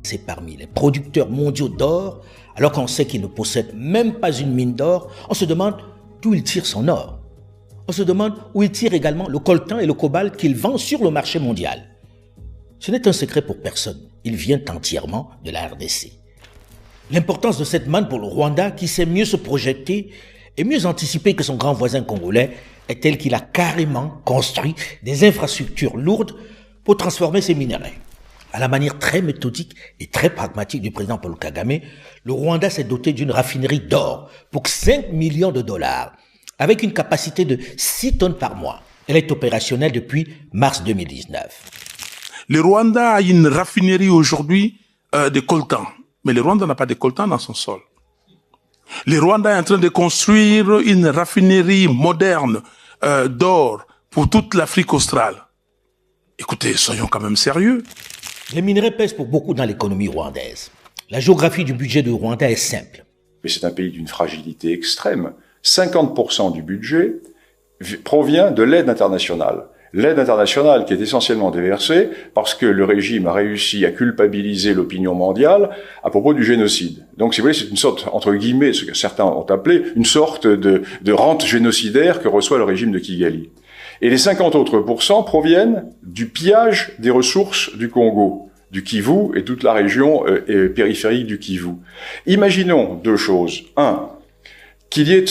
C'est parmi les producteurs mondiaux d'or, alors qu'on sait qu'il ne possède même pas une mine d'or. On se demande d'où il tire son or. On se demande où il tire également le coltan et le cobalt qu'il vend sur le marché mondial. Ce n'est un secret pour personne, il vient entièrement de la RDC. L'importance de cette manne pour le Rwanda, qui sait mieux se projeter et mieux anticiper que son grand voisin congolais, est telle qu'il a carrément construit des infrastructures lourdes pour transformer ces minerais. À la manière très méthodique et très pragmatique du président Paul Kagame, le Rwanda s'est doté d'une raffinerie d'or pour 5 millions de dollars, avec une capacité de 6 tonnes par mois. Elle est opérationnelle depuis mars 2019. Le Rwanda a une raffinerie aujourd'hui de coltan, mais le Rwanda n'a pas de coltan dans son sol. Le Rwanda est en train de construire une raffinerie moderne d'or pour toute l'Afrique australe. Écoutez, soyons quand même sérieux. Les minerais pèsent pour beaucoup dans l'économie rwandaise. La géographie du budget du Rwanda est simple. Mais c'est un pays d'une fragilité extrême. 50% du budget provient de l'aide internationale. L'aide internationale qui est essentiellement déversée parce que le régime a réussi à culpabiliser l'opinion mondiale à propos du génocide. Donc, si vous voulez, c'est une sorte, entre guillemets, ce que certains ont appelé, une sorte de rente génocidaire que reçoit le régime de Kigali. Et les 50 autres pourcents proviennent du pillage des ressources du Congo, du Kivu et toute la région périphérique du Kivu. Imaginons deux choses. Un, qu'il y ait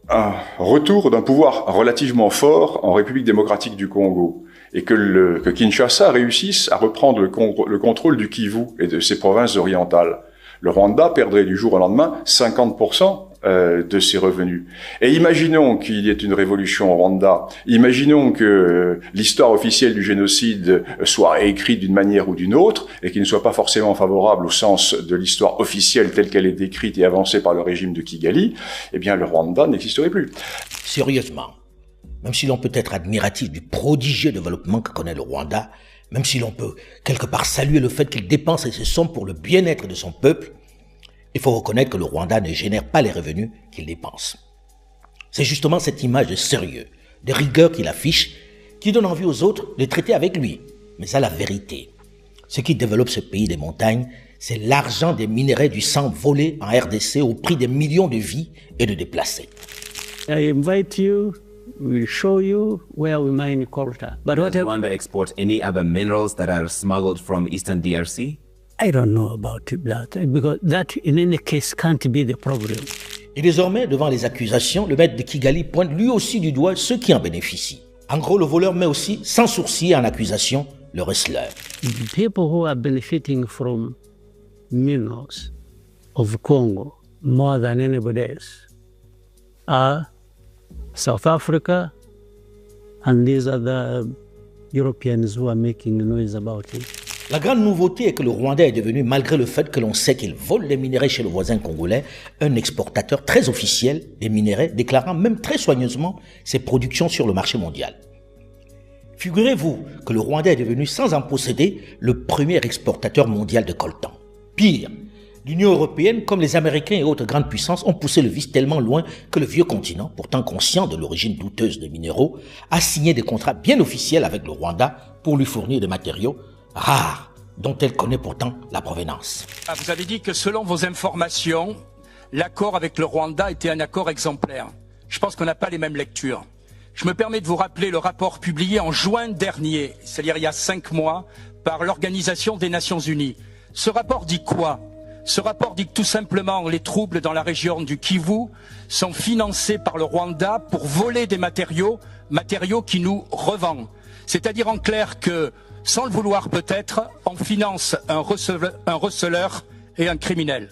un retour d'un pouvoir relativement fort en République démocratique du Congo et que Kinshasa réussisse à reprendre le contrôle du Kivu et de ses provinces orientales. Le Rwanda perdrait du jour au lendemain 50% de ses revenus. Et imaginons qu'il y ait une révolution au Rwanda, imaginons que l'histoire officielle du génocide soit écrite d'une manière ou d'une autre, et qu'il ne soit pas forcément favorable au sens de l'histoire officielle telle qu'elle est décrite et avancée par le régime de Kigali, eh bien le Rwanda n'existerait plus. Sérieusement, même si l'on peut être admiratif du prodigieux développement que connaît le Rwanda, même si l'on peut quelque part saluer le fait qu'il dépense ses sommes pour le bien-être de son peuple, il faut reconnaître que le Rwanda ne génère pas les revenus qu'il dépense. C'est justement cette image de sérieux, de rigueur qu'il affiche, qui donne envie aux autres de traiter avec lui. Mais à la vérité, ce qui développe ce pays des montagnes, c'est l'argent des minerais du sang volé en RDC au prix des millions de vies et de déplacés. I invite you, we'll show you where we mine coltan. But Does Rwanda export any other minerals that are smuggled from Eastern DRC? I don't know about that, because that in any case can't be the problem. Et désormais, devant les accusations, le maître de Kigali pointe lui aussi du doigt ceux qui en bénéficient. En gros, le voleur met aussi, sans sourciller en accusation, le wrestler. The people who are benefiting from minerals of Congo more than anybody else are South Africa and these other Europeans who are making noise about it. La grande nouveauté est que le Rwanda est devenu, malgré le fait que l'on sait qu'il vole des minerais chez le voisin congolais, un exportateur très officiel des minerais, déclarant même très soigneusement ses productions sur le marché mondial. Figurez-vous que le Rwanda est devenu, sans en posséder, le premier exportateur mondial de coltan. Pire, l'Union européenne, comme les Américains et autres grandes puissances, ont poussé le vice tellement loin que le vieux continent, pourtant conscient de l'origine douteuse des minéraux, a signé des contrats bien officiels avec le Rwanda pour lui fournir des matériaux rares, dont elle connaît pourtant la provenance. Vous avez dit que selon vos informations, l'accord avec le Rwanda était un accord exemplaire. Je pense qu'on n'a pas les mêmes lectures. Je me permets de vous rappeler le rapport publié en juin dernier, c'est-à-dire il y a 5 mois, par l'Organisation des Nations Unies. Ce rapport dit quoi? Ce rapport dit que tout simplement les troubles dans la région du Kivu sont financés par le Rwanda pour voler des matériaux qui nous revend. C'est-à-dire en clair que, sans le vouloir peut-être, on finance un receleur et un criminel.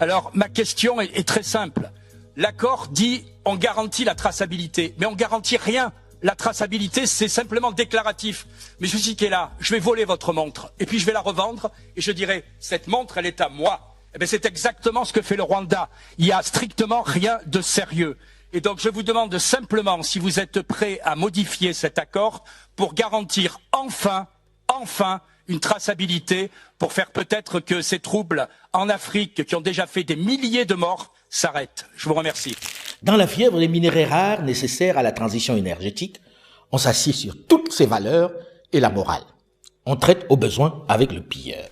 Alors ma question est très simple. L'accord dit on garantit la traçabilité, mais on garantit rien. La traçabilité, c'est simplement déclaratif. Mais celui qui est là, je vais voler votre montre, et puis je vais la revendre, et je dirai, cette montre, elle est à moi. Eh bien, c'est exactement ce que fait le Rwanda. Il n'y a strictement rien de sérieux. Et donc, je vous demande simplement si vous êtes prêts à modifier cet accord pour garantir enfin une traçabilité, pour faire peut-être que ces troubles en Afrique, qui ont déjà fait des milliers de morts, s'arrêtent. Je vous remercie. Dans la fièvre des minéraux rares nécessaires à la transition énergétique, on s'assied sur toutes ces valeurs et la morale. On traite au besoin avec le pilleur.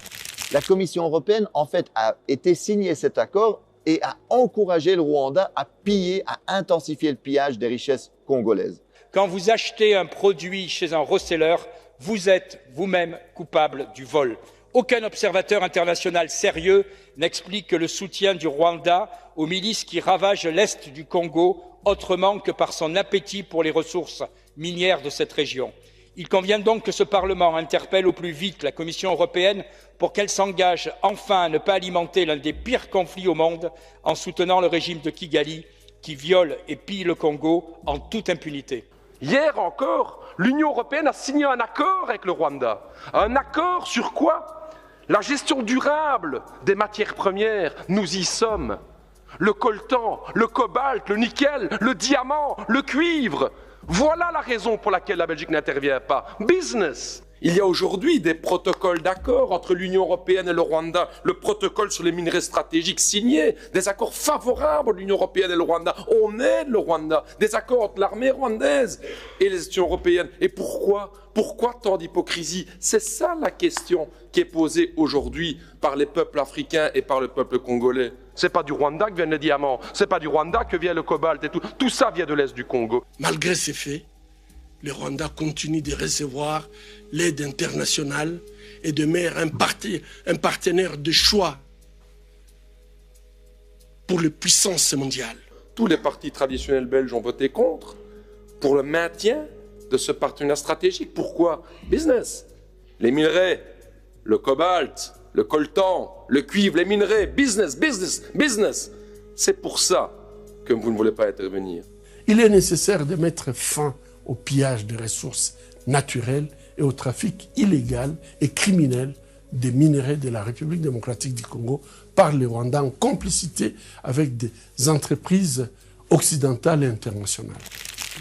La Commission européenne, en fait, a été signé cet accord et a encouragé le Rwanda à piller, à intensifier le pillage des richesses congolaises. Quand vous achetez un produit chez un reseller, vous êtes vous-même coupable du vol. Aucun observateur international sérieux n'explique que le soutien du Rwanda aux milices qui ravagent l'Est du Congo autrement que par son appétit pour les ressources minières de cette région. Il convient donc que ce Parlement interpelle au plus vite la Commission européenne pour qu'elle s'engage enfin à ne pas alimenter l'un des pires conflits au monde en soutenant le régime de Kigali qui viole et pille le Congo en toute impunité. Hier encore, l'Union européenne a signé un accord avec le Rwanda. Un accord sur quoi? La gestion durable des matières premières. Nous y sommes. Le coltan, le cobalt, le nickel, le diamant, le cuivre. Voilà la raison pour laquelle la Belgique n'intervient pas. Business. Il y a aujourd'hui des protocoles d'accord entre l'Union européenne et le Rwanda, le protocole sur les minerais stratégiques signé, des accords favorables à l'Union européenne et le Rwanda. On aide le Rwanda, des accords entre l'armée rwandaise et les institutions européennes. Et pourquoi? Pourquoi tant d'hypocrisie? C'est ça la question qui est posée aujourd'hui par les peuples africains et par le peuple congolais. C'est pas du Rwanda que viennent les diamants, c'est pas du Rwanda que vient le cobalt et tout. Tout ça vient de l'Est du Congo. Malgré ces faits, le Rwanda continue de recevoir l'aide internationale et demeure un partenaire de choix pour les puissances mondiales. Tous les partis traditionnels belges ont voté contre pour le maintien de ce partenariat stratégique. Pourquoi? Business. Les minerais, le cobalt, le coltan, le cuivre, les minerais, business, business, business. C'est pour ça que vous ne voulez pas intervenir. Il est nécessaire de mettre fin au pillage des ressources naturelles et au trafic illégal et criminel des minerais de la République démocratique du Congo par le Rwanda en complicité avec des entreprises occidentales et internationales.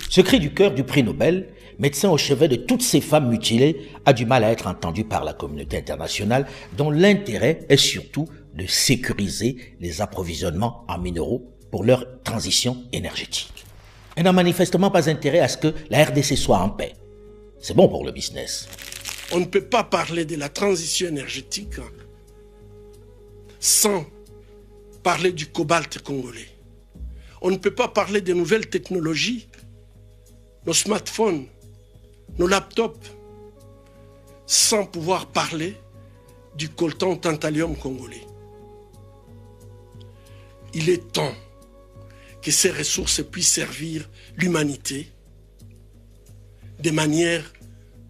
Ce cri du cœur du prix Nobel, médecin au chevet de toutes ces femmes mutilées, a du mal à être entendu par la communauté internationale dont l'intérêt est surtout de sécuriser les approvisionnements en minéraux pour leur transition énergétique. Elle n'a manifestement pas intérêt à ce que la RDC soit en paix. C'est bon pour le business. On ne peut pas parler de la transition énergétique sans parler du cobalt congolais. On ne peut pas parler des nouvelles technologies, nos smartphones, nos laptops, sans pouvoir parler du coltan tantalum congolais. Il est temps que ces ressources puissent servir l'humanité de manière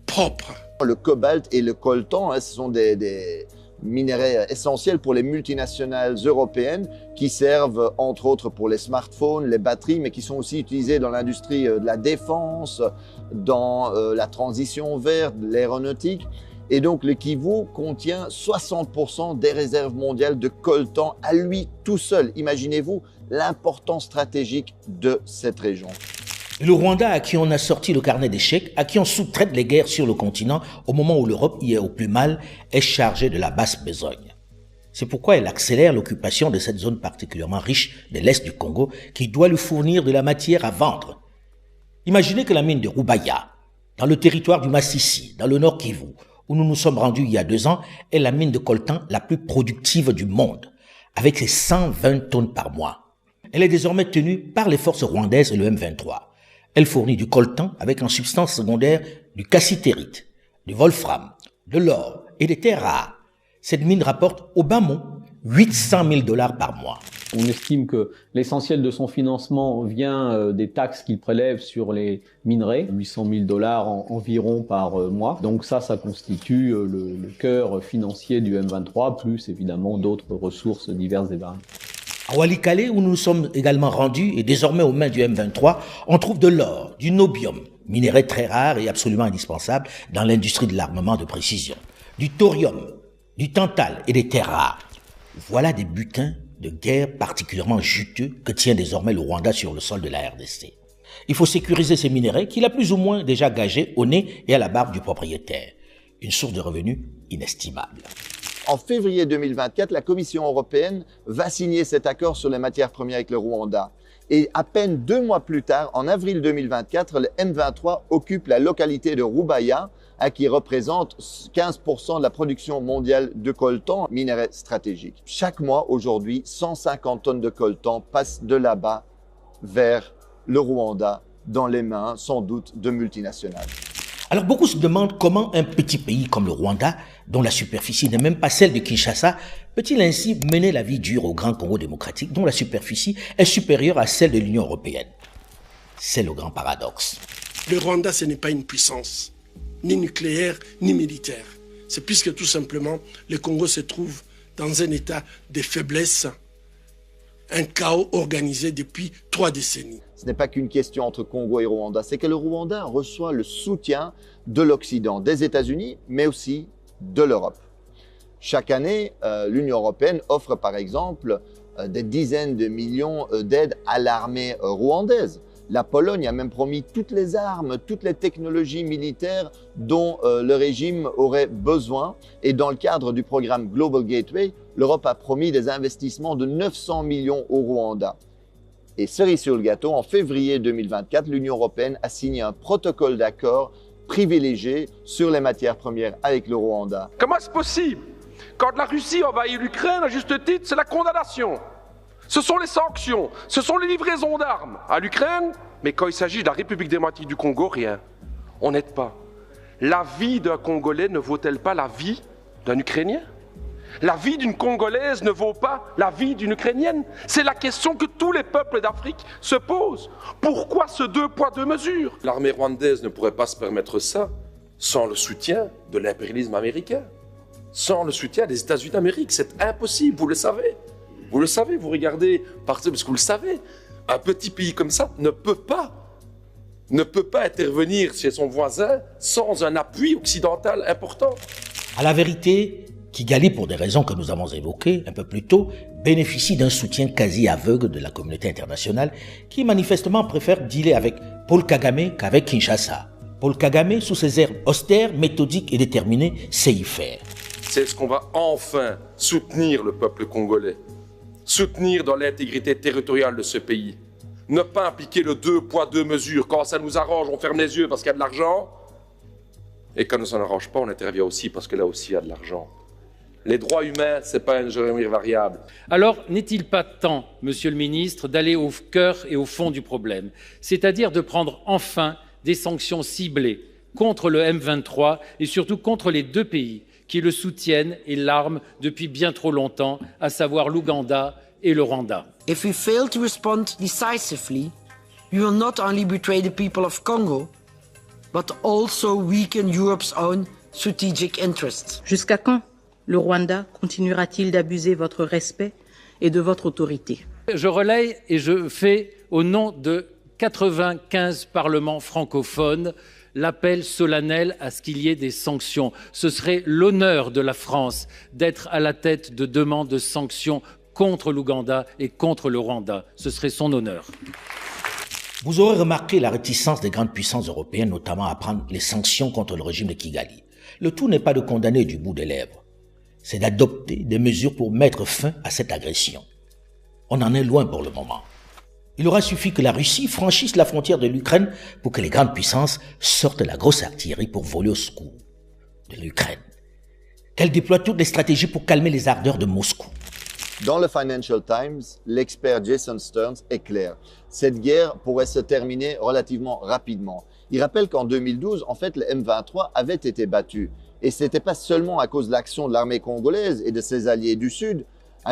propre. Le cobalt et le coltan, ce sont des minerais essentiels pour les multinationales européennes qui servent entre autres pour les smartphones, les batteries, mais qui sont aussi utilisés dans l'industrie de la défense, dans la transition verte, l'aéronautique. Et donc le Kivu contient 60% des réserves mondiales de coltan à lui tout seul. Imaginez-vous l'importance stratégique de cette région. Le Rwanda, à qui on a sorti le carnet d'échecs, à qui on sous-traite les guerres sur le continent au moment où l'Europe y est au plus mal, est chargé de la basse besogne. C'est pourquoi elle accélère l'occupation de cette zone particulièrement riche de l'Est du Congo qui doit lui fournir de la matière à vendre. Imaginez que la mine de Rubaya, dans le territoire du Massissi, dans le Nord Kivu, où nous nous sommes rendus il y a 2 ans, est la mine de coltan la plus productive du monde, avec ses 120 tonnes par mois. Elle est désormais tenue par les forces rwandaises et le M23. Elle fournit du coltan avec en substance secondaire du cassitérite, du wolfram, de l'or et des terres rares. Cette mine rapporte au bas mot 800 000 $ par mois. On estime que l'essentiel de son financement vient des taxes qu'il prélève sur les minerais, 800 000 $ environ par mois. Donc ça constitue le cœur financier du M23, plus évidemment d'autres ressources diverses et variées. À Walikale, où nous nous sommes également rendus, et désormais aux mains du M23, on trouve de l'or, du nobium, minerai très rare et absolument indispensable dans l'industrie de l'armement de précision, du thorium, du tantal et des terres rares. Voilà des butins de guerre particulièrement juteux que tient désormais le Rwanda sur le sol de la RDC. Il faut sécuriser ces minerais qu'il a plus ou moins déjà gagés au nez et à la barbe du propriétaire. Une source de revenus inestimable. En février 2024, la Commission européenne va signer cet accord sur les matières premières avec le Rwanda. Et à peine 2 mois plus tard, en avril 2024, le M23 occupe la localité de Rubaya, qui représente 15% de la production mondiale de coltan, minerai stratégique. Chaque mois, aujourd'hui, 150 tonnes de coltan passent de là-bas vers le Rwanda, dans les mains, sans doute, de multinationales. Alors beaucoup se demandent comment un petit pays comme le Rwanda, dont la superficie n'est même pas celle de Kinshasa, peut-il ainsi mener la vie dure au Grand Congo démocratique, dont la superficie est supérieure à celle de l'Union européenne. C'est le grand paradoxe. Le Rwanda, ce n'est pas une puissance, ni nucléaire, ni militaire. C'est puisque tout simplement, le Congo se trouve dans un état de faiblesse, un chaos organisé depuis 3 décennies. Ce n'est pas qu'une question entre Congo et Rwanda, c'est que le Rwanda reçoit le soutien de l'Occident, des États-Unis, mais aussi de l'Europe. Chaque année, l'Union européenne offre par exemple des dizaines de millions d'aides à l'armée rwandaise. La Pologne a même promis toutes les armes, toutes les technologies militaires dont le régime aurait besoin. Et dans le cadre du programme Global Gateway, l'Europe a promis des investissements de 900 millions au Rwanda. Et cerise sur le gâteau, en février 2024, l'Union européenne a signé un protocole d'accord privilégié sur les matières premières avec le Rwanda. Comment est-ce possible? Quand la Russie envahit l'Ukraine, à juste titre, c'est la condamnation. Ce sont les sanctions, ce sont les livraisons d'armes à l'Ukraine, mais quand il s'agit de la République démocratique du Congo, rien. On n'aide pas. La vie d'un Congolais ne vaut-elle pas la vie d'un Ukrainien? La vie d'une Congolaise ne vaut pas la vie d'une Ukrainienne? C'est la question que tous les peuples d'Afrique se posent. Pourquoi ce 2 poids 2 mesures? L'armée rwandaise ne pourrait pas se permettre ça sans le soutien de l'impérialisme américain, sans le soutien des États-Unis d'Amérique. C'est impossible, vous le savez. Vous le savez, vous regardez, parce que vous le savez, un petit pays comme ça ne peut pas intervenir chez son voisin sans un appui occidental important. À la vérité, Kigali, pour des raisons que nous avons évoquées un peu plus tôt, bénéficie d'un soutien quasi aveugle de la communauté internationale qui manifestement préfère dealer avec Paul Kagame qu'avec Kinshasa. Paul Kagame, sous ses airs austères, méthodiques et déterminés, sait y faire. C'est ce qu'on va enfin soutenir le peuple congolais, soutenir dans l'intégrité territoriale de ce pays. Ne pas appliquer le 2 poids 2 mesures. Quand ça nous arrange, on ferme les yeux parce qu'il y a de l'argent. Et quand ça n'arrange pas, on intervient aussi parce que là aussi il y a de l'argent. Les droits humains, ce n'est pas une géométrie variable. Alors, n'est-il pas temps, Monsieur le Ministre, d'aller au cœur et au fond du problème, c'est-à-dire de prendre enfin des sanctions ciblées contre le M23 et surtout contre les 2 pays qui le soutiennent et l'arment depuis bien trop longtemps, à savoir l'Ouganda et le Rwanda. If we fail to respond decisively, we will not only betray the people of Congo, but also weaken Europe's own strategic interests. Jusqu'à quand le Rwanda continuera-t-il d'abuser votre respect et de votre autorité? Je relaye et je fais au nom de 95 parlements francophones l'appel solennel à ce qu'il y ait des sanctions. Ce serait l'honneur de la France d'être à la tête de demandes de sanctions contre l'Ouganda et contre le Rwanda. Ce serait son honneur. Vous aurez remarqué la réticence des grandes puissances européennes, notamment à prendre les sanctions contre le régime de Kigali. Le tout n'est pas de condamner du bout des lèvres, c'est d'adopter des mesures pour mettre fin à cette agression. On en est loin pour le moment. Il aura suffi que la Russie franchisse la frontière de l'Ukraine pour que les grandes puissances sortent la grosse artillerie pour voler au secours de l'Ukraine. Qu'elles déploient toutes les stratégies pour calmer les ardeurs de Moscou. Dans le Financial Times, l'expert Jason Stearns est clair. Cette guerre pourrait se terminer relativement rapidement. Il rappelle qu'en 2012, en fait, le M23 avait été battu. Et ce n'était pas seulement à cause de l'action de l'armée congolaise et de ses alliés du Sud,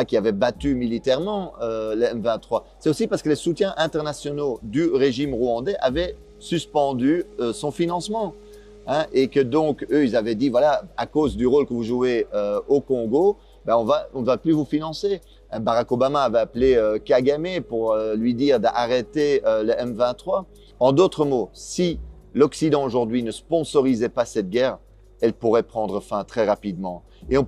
qui avaient battu militairement le M23. C'est aussi parce que les soutiens internationaux du régime rwandais avaient suspendu son financement. Et que donc, eux, ils avaient dit, voilà, à cause du rôle que vous jouez au Congo, on ne va plus vous financer. Barack Obama avait appelé Kagame pour lui dire d'arrêter le M23. En d'autres mots, si l'Occident aujourd'hui ne sponsorisait pas cette guerre, elle pourrait prendre fin très rapidement. Et on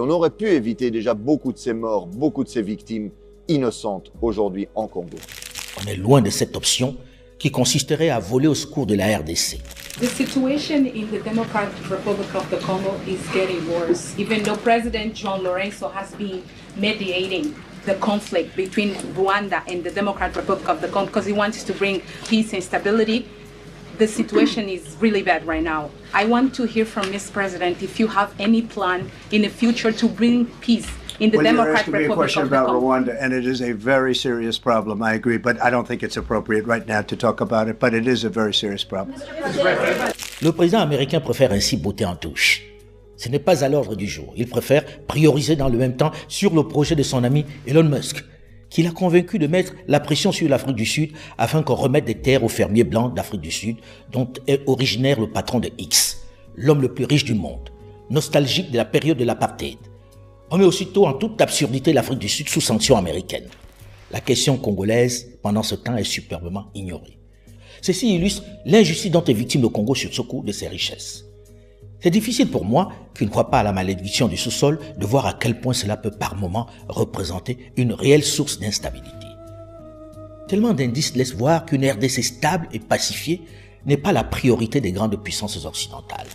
aurait pu éviter déjà beaucoup de ces morts, beaucoup de ces victimes innocentes aujourd'hui en Congo. On est loin de cette option qui consisterait à voler au secours de la RDC. The situation in the Democratic Republic of the Congo is getting worse. Even though President John Lorenzo has been mediating the conflict between Rwanda and the Democratic Republic of the Congo because he wants to bring peace and stability, the situation is really bad right now. I want to hear from Ms. President if you have any plan in the future to bring peace in the Democratic Republic of the Congo. You're asking me a question about Rwanda, and it is a very serious problem, I agree, but I don't think it's appropriate right now to talk about it, but it is a very serious problem. Le président américain préfère ainsi botter en touche. Ce n'est pas à l'ordre du jour. Il préfère prioriser dans le même temps sur le projet de son ami Elon Musk, qui l'a convaincu de mettre la pression sur l'Afrique du Sud afin qu'on remette des terres aux fermiers blancs d'Afrique du Sud, dont est originaire le patron de X, l'homme le plus riche du monde, nostalgique de la période de l'apartheid. On met aussitôt en toute absurdité l'Afrique du Sud sous sanction américaine. La question congolaise, pendant ce temps, est superbement ignorée. Ceci illustre l'injustice dont est victime le Congo sur ce coup de ses richesses. C'est difficile pour moi, qui ne crois pas à la malédiction du sous-sol, de voir à quel point cela peut par moments représenter une réelle source d'instabilité. Tellement d'indices laissent voir qu'une RDC stable et pacifiée n'est pas la priorité des grandes puissances occidentales.